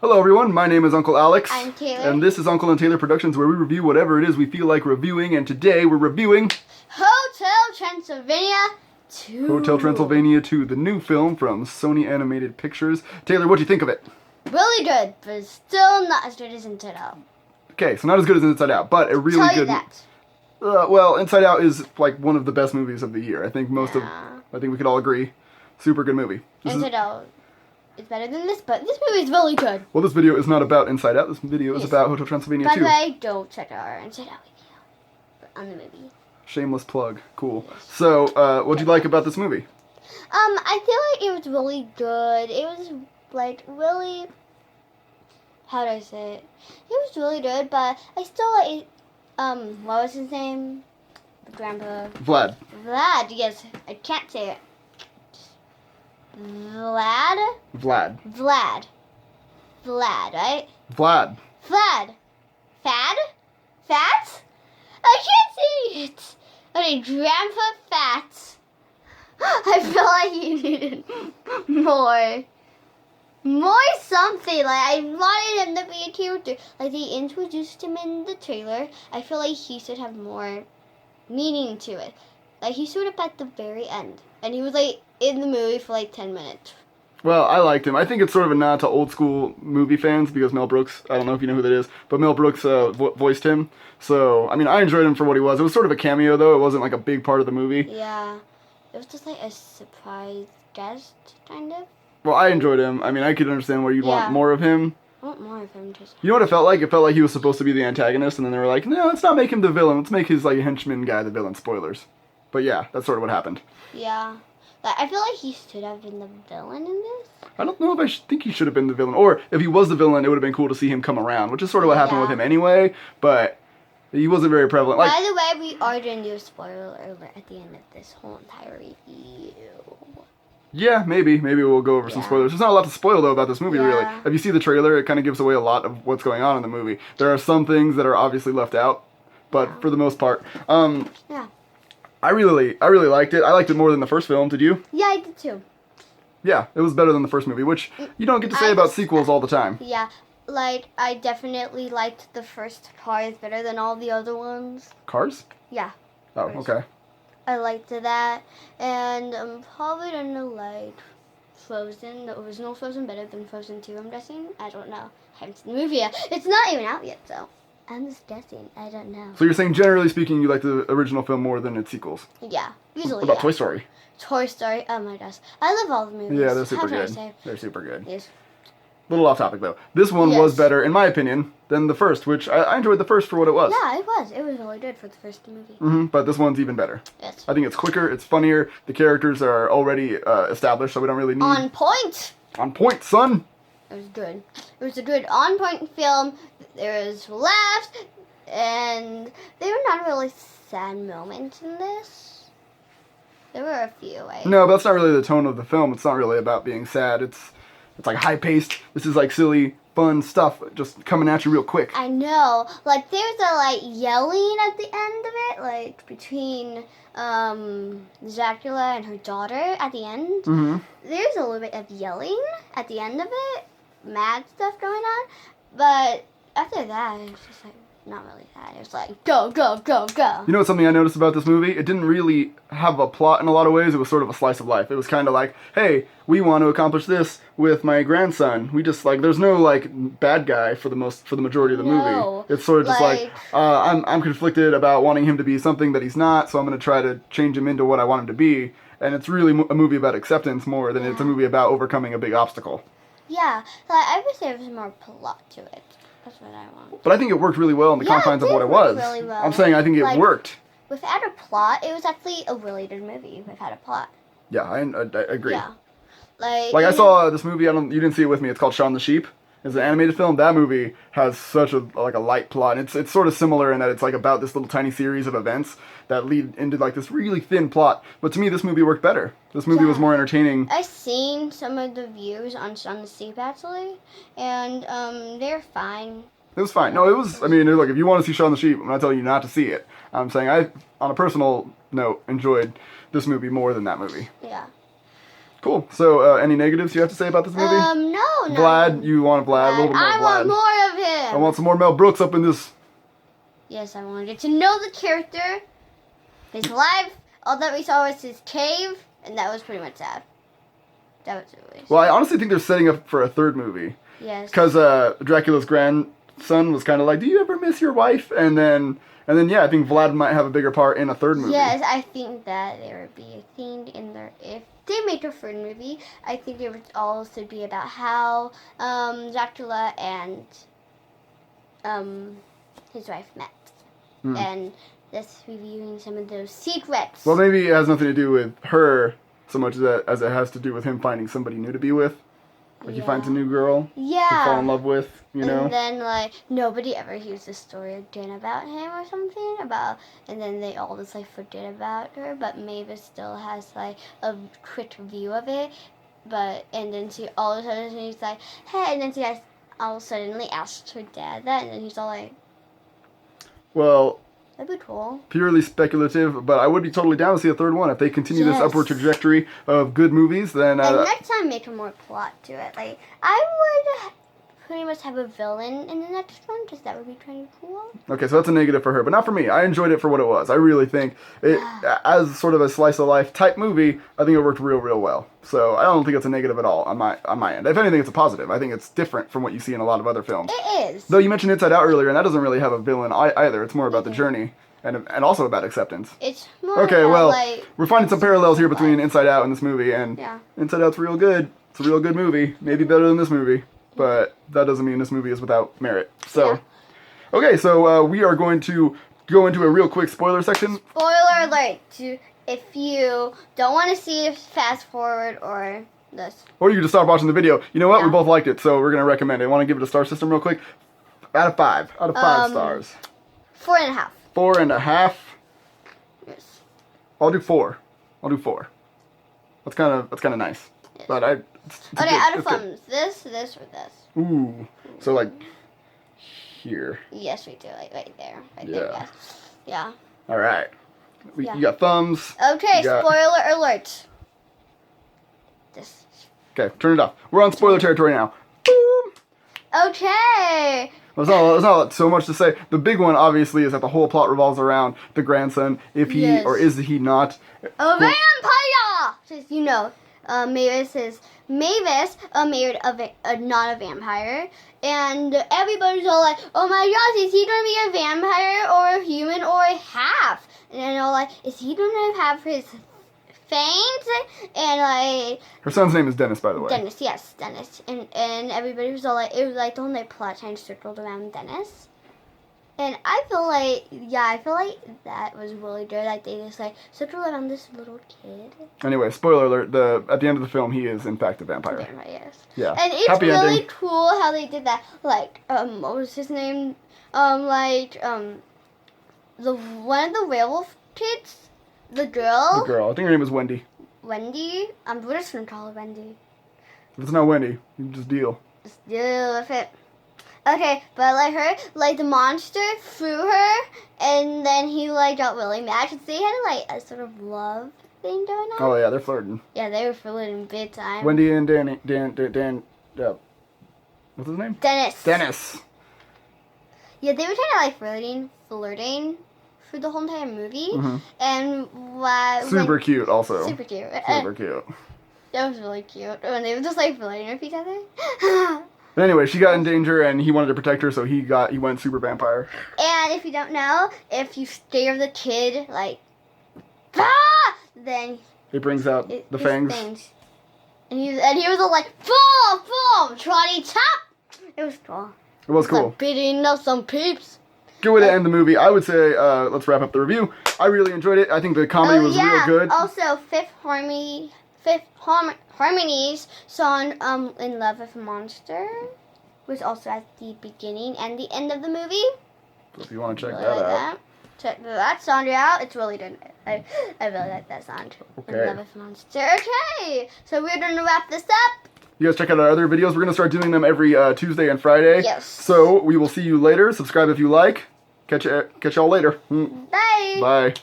Hello everyone, my name is Uncle Alex. I'm Taylor. And this is Uncle and Taylor Productions, where we review whatever it is we feel like reviewing, and today we're reviewing Hotel Transylvania 2. Hotel Transylvania 2, the new film from Sony Animated Pictures. Taylor, what'd you think of it? Really good, but still not as good as Inside Out. Okay, so not as good as Inside Out, but a really Tell you good... that. Well, Inside Out is like one of the best movies of the year. I think I think we could all agree. Super good movie. Inside Out is better than this, but this movie is really good. Well, this video is not about Inside Out. This video is about Hotel Transylvania 2. By the way, don't check out our Inside Out video on the movie. Shameless plug. Cool. So, what'd you like about this movie? I feel like it was really good. It was like really, how do I say it? It was really good, but I still like, what was his name? Grandpa. Vlad. Vlad, yes. I can't say it. Vlad, right? Vlad. Fad? Fats? I can't say it. Okay, Grandpa Fats. I feel like he needed more something. Like, I wanted him to be a character. Like, they introduced him in the trailer. I feel like he should have more meaning to it. Like, he showed up at the very end. And he was, like, in the movie for, like, 10 minutes. Well, I liked him. I think it's sort of a nod to old school movie fans because Mel Brooks, I don't know if you know who that is, but Mel Brooks voiced him. So, I mean, I enjoyed him for what he was. It was sort of a cameo, though. It wasn't like a big part of the movie. Yeah. It was just, like, a surprise guest, kind of. Well, I enjoyed him. I mean, I could understand why you'd want more of him. I want more of him. Just. You know what it felt like? It felt like he was supposed to be the antagonist, and then they were like, no, let's not make him the villain. Let's make his, like, henchman guy the villain. Spoilers. But yeah, that's sort of what happened. Yeah. But I feel like he should have been the villain in this. I don't know if I think he should have been the villain. Or if he was the villain, it would have been cool to see him come around, which is sort of what happened with him anyway. But he wasn't very prevalent. Like, by the way, we are doing a spoiler alert at the end of this whole entire review. Yeah, maybe we'll go over some spoilers. There's not a lot to spoil, though, about this movie, really. If you see the trailer, it kind of gives away a lot of what's going on in the movie. There are some things that are obviously left out, but for the most part. I really liked it. I liked it more than the first film. Did you? Yeah, I did too. Yeah, it was better than the first movie, which you don't get to say about sequels all the time. Yeah, like, I definitely liked the first Cars better than all the other ones. Cars? Yeah. Oh, okay. I liked that, and I'm probably gonna like Frozen, the original Frozen, better than Frozen 2, I'm guessing. I don't know. I haven't seen the movie yet. It's not even out yet, so I'm just guessing. I don't know. So you're saying, generally speaking, you like the original film more than its sequels? Yeah, usually. What about Toy Story? Toy Story, oh my gosh. I love all the movies. Yeah, they're super good. They're super good. Yes. Little off topic, though. This one was better, in my opinion, than the first, which I enjoyed the first for what it was. Yeah, it was. It was really good for the first movie. But this one's even better. Yes. I think it's quicker, it's funnier, the characters are already established, so we don't really need... On point! On point, son! It was good. It was a good on-point film. There was laughs, and there were not really sad moments in this. There were a few. No, but that's not really the tone of the film. It's not really about being sad. It's like high-paced. This is like silly, fun stuff just coming at you real quick. I know. Like, there's a, like, yelling at the end of it, like, between Dracula and her daughter at the end. There's a little bit of yelling at the end of it. Mad stuff going on. But after that, it's just, like, not really that. It was like, go, go, go, go. You know what's something I noticed about this movie? It didn't really have a plot in a lot of ways. It was sort of a slice of life. It was kind of like, hey, we want to accomplish this with my grandson. We just, like, there's no, like, bad guy for the majority of the movie. It's sort of just like I'm conflicted about wanting him to be something that he's not, so I'm going to try to change him into what I want him to be. And it's really a movie about acceptance more than it's a movie about overcoming a big obstacle. Yeah, like, I wish there was more plot to it. That's what I want. But I think it worked really well in the confines of what it was. Really well. I'm saying I think it worked. Without a plot, it was actually a really good movie without a plot. Yeah, I agree. Yeah. Like I saw this movie, you didn't see it with me, it's called Shaun the Sheep. It's an animated film. That movie has such a light plot. And it's sort of similar in that it's like about this little tiny series of events that lead into like this really thin plot. But to me, this movie worked better. This movie was more entertaining. I've seen some of the views on Shaun the Sheep actually, and they're fine. It was fine. No, it was. I mean, look, if you want to see Shaun the Sheep, I'm not telling you not to see it. I'm saying I, on a personal note, enjoyed this movie more than that movie. Yeah. Cool. So, any negatives you have to say about this movie? No. Vlad, you want Vlad? A little bit more I Vlad. want more of him. I want some more Mel Brooks up in this. Yes, I want to get to know the character. His life. All that we saw was his cave, and that was pretty much sad. That was really sad. Well, I honestly think they're setting up for a third movie. Yes. Because Dracula's grandson was kind of like, "Do you ever miss your wife?" And then yeah, I think Vlad might have a bigger part in a third movie. Yes, I think that there would be a theme in there if they make a third movie. I think it would also be about how Dracula and his wife met, and that's reviewing some of those secrets. Well, maybe it has nothing to do with her so much as it has to do with him finding somebody new to be with. Like he finds a new girl to fall in love with, you know? And then, like, nobody ever hears the story again about him or something. And then they all just, like, forget about her. But Mavis still has, like, a quick view of it. And then she all of a sudden, she's like, hey. And then she all suddenly asks her dad that. And then he's all like, well, that'd be cool. Purely speculative, but I would be totally down to see a third one. If they continue this upward trajectory of good movies, then... and next time, make a more plot to it. Like, I would pretty much have a villain in the next one, because that would be kind of cool. Okay, so that's a negative for her, but not for me. I enjoyed it for what it was. I really think it, as sort of a slice of life type movie, I think it worked real, real well. So I don't think it's a negative at all on my end. If anything, it's a positive. I think it's different from what you see in a lot of other films. It is. Though you mentioned Inside Out earlier, and that doesn't really have a villain either. It's more about the journey and also about acceptance. It's more okay, about, well, like, we're finding some parallels here between Inside Out and this movie, and Inside Out's real good. It's a real good movie. Maybe better than this movie, but that doesn't mean this movie is without merit. So, okay, so we are going to go into a real quick spoiler section. Spoiler alert! If you don't want to see fast forward or this. Or you can just stop watching the video. You know what? We both liked it, so we're going to recommend it. Want to give it a star system real quick? Out of 5. Out of 5 stars. 4.5. 4.5. Yes. I'll do 4. That's kind of nice. Yes. But okay, out of thumbs. This, or this. Ooh. So like here. Yes, we do. Like right there. Right there. Yes. Yeah. All right. You got thumbs. Okay. Spoiler alert. This. Okay, turn it off. We're on spoiler territory now. Boom. Okay. There's not so much to say. The big one, obviously, is that the whole plot revolves around the grandson. If he or is he not a vampire? Just Mavis married not a vampire, and everybody's all like, "Oh my gosh, is he gonna be a vampire or a human or a half?" And they're all like, "Is he gonna have his fangs?" And like, her son's name is Dennis, by the way. Dennis, yes, Dennis, and everybody was all like, it was like the whole like plot kind of circled around Dennis. And I feel like that was really good. Like they just like circled around this little kid. Anyway, spoiler alert: at the end of the film, he is in fact a vampire. Yes. Yeah. And it's Happy really ending. cool how they did that. Like what was his name? The one of the werewolf kids, the girl. The girl. I think her name is Wendy. Wendy. We're just gonna call her Wendy. If it's not Wendy, you can just deal. Just deal with it. Okay, but like the monster threw her, and then he like got really mad because they had like a sort of love thing going on. Oh yeah, they're flirting. Yeah, they were flirting big time. Wendy and Dan, what's his name? Dennis. Yeah, they were kind of like flirting for the whole entire movie, and super cute also. Super cute. Super cute. That was really cute when they were just like flirting with each other. But anyway, she got in danger, and he wanted to protect her, so he went super vampire. And if you don't know, if you scare the kid, like, then it brings out the fangs. And he was all like, boom, trotty chop. It was cool. It was cool. Like beating up some peeps. Good way to end the movie. I would say, let's wrap up the review. I really enjoyed it. I think the comedy was real good. Also, Fifth Harmony's song In Love with a Monster was also at the beginning and the end of the movie. So if you want to check really that like out. Check that song out. It's really good. I really like that song. Okay. In Love with a Monster. Okay, so we're going to wrap this up. You guys check out our other videos. We're going to start doing them every Tuesday and Friday. Yes. So we will see you later. Subscribe if you like. Catch y'all later. Bye. Bye.